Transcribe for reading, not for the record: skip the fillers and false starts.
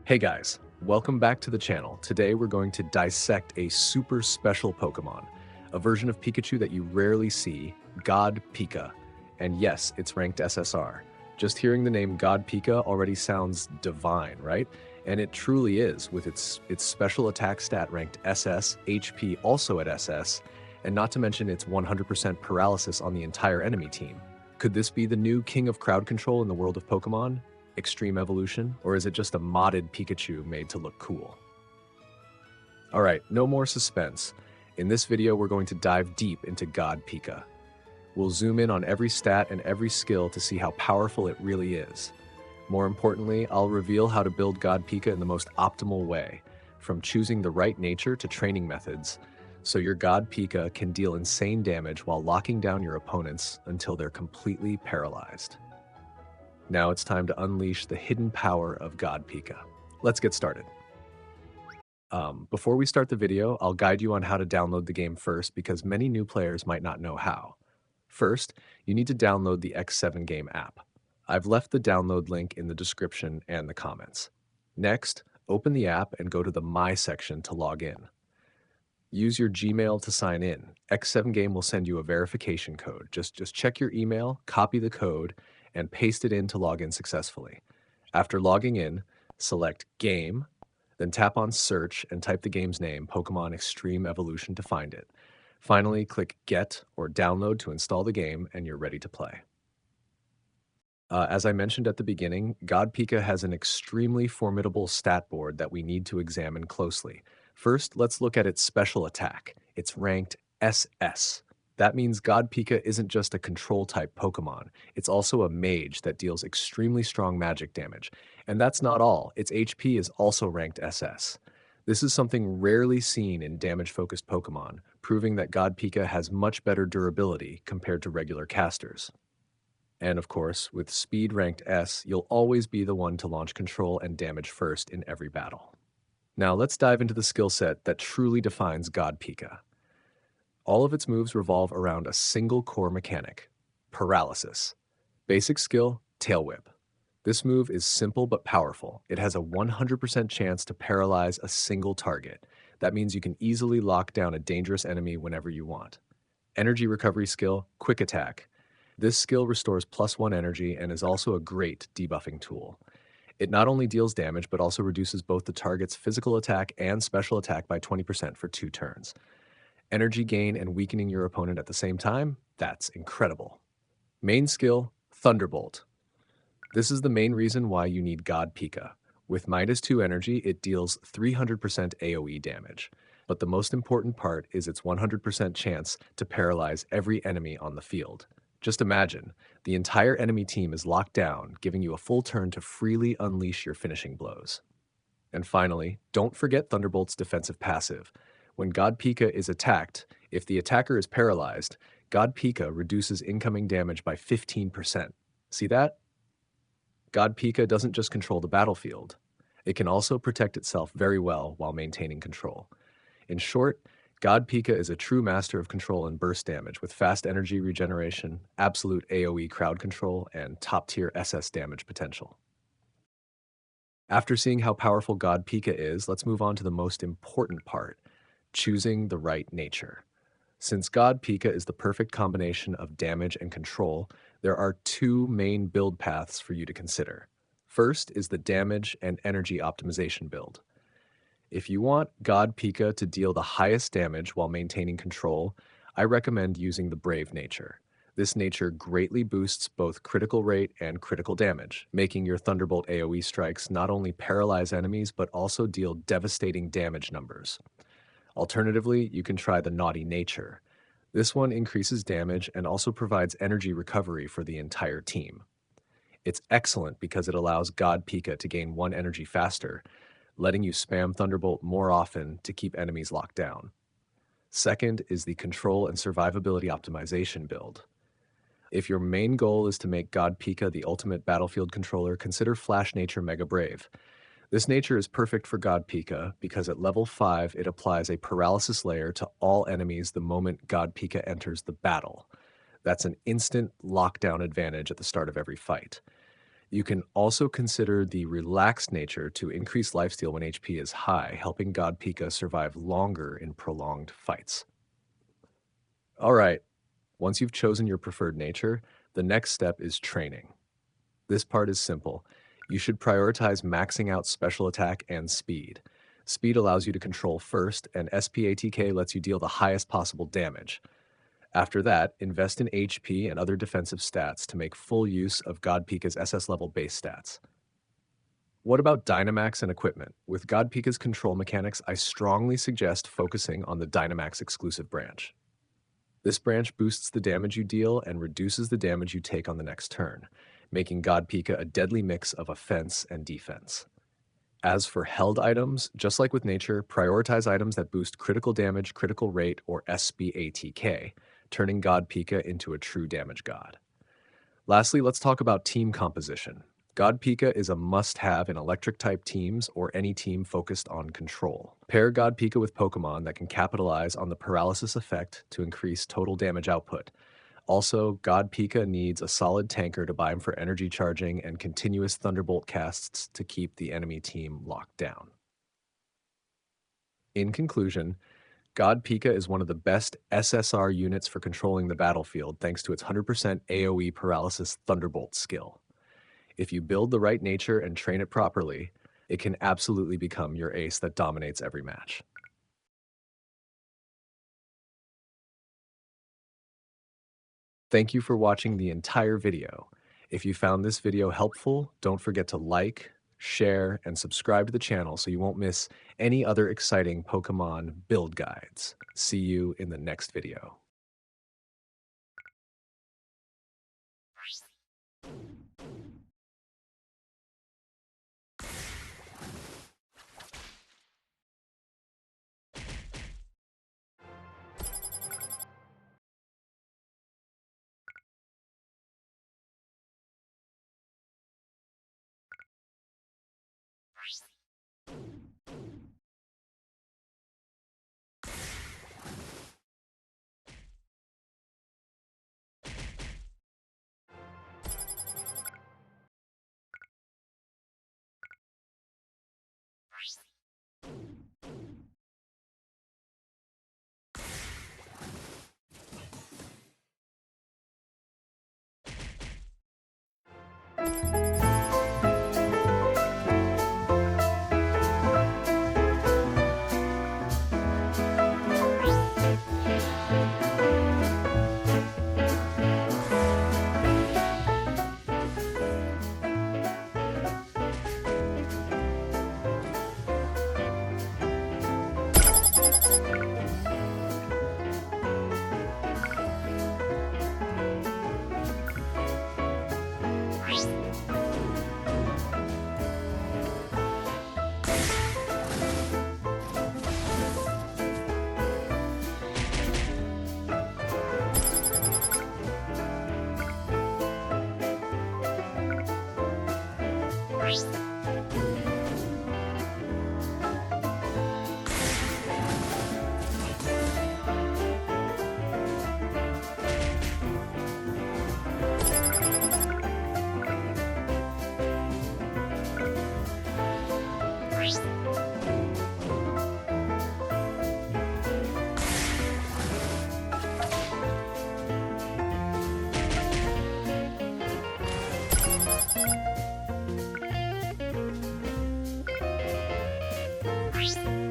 Hey guys, welcome back to the channel. Today we're going to dissect a super special Pokemon, a version of Pikachu that you rarely see, God Pika. And yes, it's ranked SSR. Just hearing the name God Pika already sounds divine, right? And it truly is, with its special attack stat ranked SS, HP also at SS, and not to mention its 100% paralysis on the entire enemy team. Could this be the new king of crowd control in the world of Pokemon? Xtreme Evolution, or is it just a modded Pikachu made to look cool? Alright, no more suspense. In this video, we're going to dive deep into God Pika. We'll zoom in on every stat and every skill to see how powerful it really is. More importantly, I'll reveal how to build God Pika in the most optimal way, from choosing the right nature to training methods, so your God Pika can deal insane damage while locking down your opponents until they're completely paralyzed. Now it's time to unleash the hidden power of God Pika. Let's get started. Before we start the video, I'll guide you on how to download the game first because many new players might not know how. First, you need to download the X7 game app. I've left the download link in the description and the comments. Next, open the app and go to the My section to log in. Use your Gmail to sign in. X7 Game will send you a verification code. Just check your email, copy the code, and paste it in to log in successfully. After logging in, select Game, then tap on Search and type the game's name, Pokemon Xtreme Evolution, to find it. Finally, click Get or Download to install the game, and you're ready to play. As I mentioned at the beginning, God Pika has an extremely formidable stat board that we need to examine closely. First, let's look at its special attack. It's ranked SS. That means God Pika isn't just a control-type Pokemon. It's also a mage that deals extremely strong magic damage. And that's not all. Its HP is also ranked SS. This is something rarely seen in damage-focused Pokemon, proving that God Pika has much better durability compared to regular casters. And of course, with speed ranked S, you'll always be the one to launch control and damage first in every battle. Now let's dive into the skill set that truly defines God Pika. All of its moves revolve around a single core mechanic, Paralysis. Basic skill, Tail Whip. This move is simple but powerful. It has a 100% chance to paralyze a single target. That means you can easily lock down a dangerous enemy whenever you want. Energy recovery skill, Quick Attack. This skill restores +1 energy and is also a great debuffing tool. It not only deals damage, but also reduces both the target's physical attack and special attack by 20% for 2 turns. Energy gain and weakening your opponent at the same time, that's incredible. Main skill, Thunderbolt. This is the main reason why you need God Pika. With -2 energy, it deals 300% AoE damage. But the most important part is its 100% chance to paralyze every enemy on the field. Just imagine, the entire enemy team is locked down, giving you a full turn to freely unleash your finishing blows. And finally, don't forget Thunderbolt's defensive passive. When God Pika is attacked, if the attacker is paralyzed, God Pika reduces incoming damage by 15%. See that? God Pika doesn't just control the battlefield. It can also protect itself very well while maintaining control. In short, God Pika is a true master of control and burst damage with fast energy regeneration, absolute AoE crowd control, and top-tier SS damage potential. After seeing how powerful God Pika is, let's move on to the most important part, choosing the right nature. Since God Pika is the perfect combination of damage and control, there are 2 main build paths for you to consider. First is the damage and energy optimization build. If you want God Pika to deal the highest damage while maintaining control, I recommend using the Brave nature. This nature greatly boosts both critical rate and critical damage, making your Thunderbolt AoE strikes not only paralyze enemies but also deal devastating damage numbers. Alternatively, you can try the Naughty nature. This one increases damage and also provides energy recovery for the entire team. It's excellent because it allows God Pika to gain 1 energy faster, letting you spam Thunderbolt more often to keep enemies locked down. Second is the Control and Survivability Optimization build. If your main goal is to make God Pika the ultimate battlefield controller, consider Flash Nature Mega Brave. This nature is perfect for God Pika because at level 5 it applies a paralysis layer to all enemies the moment God Pika enters the battle. That's an instant lockdown advantage at the start of every fight. You can also consider the relaxed nature to increase lifesteal when HP is high, helping God Pika survive longer in prolonged fights. All right, once you've chosen your preferred nature, the next step is training. This part is simple. You should prioritize maxing out special attack and speed. Speed allows you to control first, and SPATK lets you deal the highest possible damage. After that, invest in HP and other defensive stats to make full use of God Pika's SS level base stats. What about Dynamax and equipment? With God Pika's control mechanics, I strongly suggest focusing on the Dynamax exclusive branch. This branch boosts the damage you deal and reduces the damage you take on the next turn, making God Pika a deadly mix of offense and defense. As for held items, just like with nature, prioritize items that boost critical damage, critical rate, or SPATK, turning God Pika into a true damage god. Lastly, let's talk about team composition. God Pika is a must-have in electric-type teams or any team focused on control. Pair God Pika with Pokémon that can capitalize on the paralysis effect to increase total damage output. Also, God Pika needs a solid tanker to buy him for energy charging and continuous Thunderbolt casts to keep the enemy team locked down. In conclusion, God Pika is one of the best SSR units for controlling the battlefield thanks to its 100% AoE Paralysis Thunderbolt skill. If you build the right nature and train it properly, it can absolutely become your ace that dominates every match. Thank you for watching the entire video. If you found this video helpful, don't forget to like, share, and subscribe to the channel so you won't miss any other exciting Pokemon build guides. See you in the next video. Bye.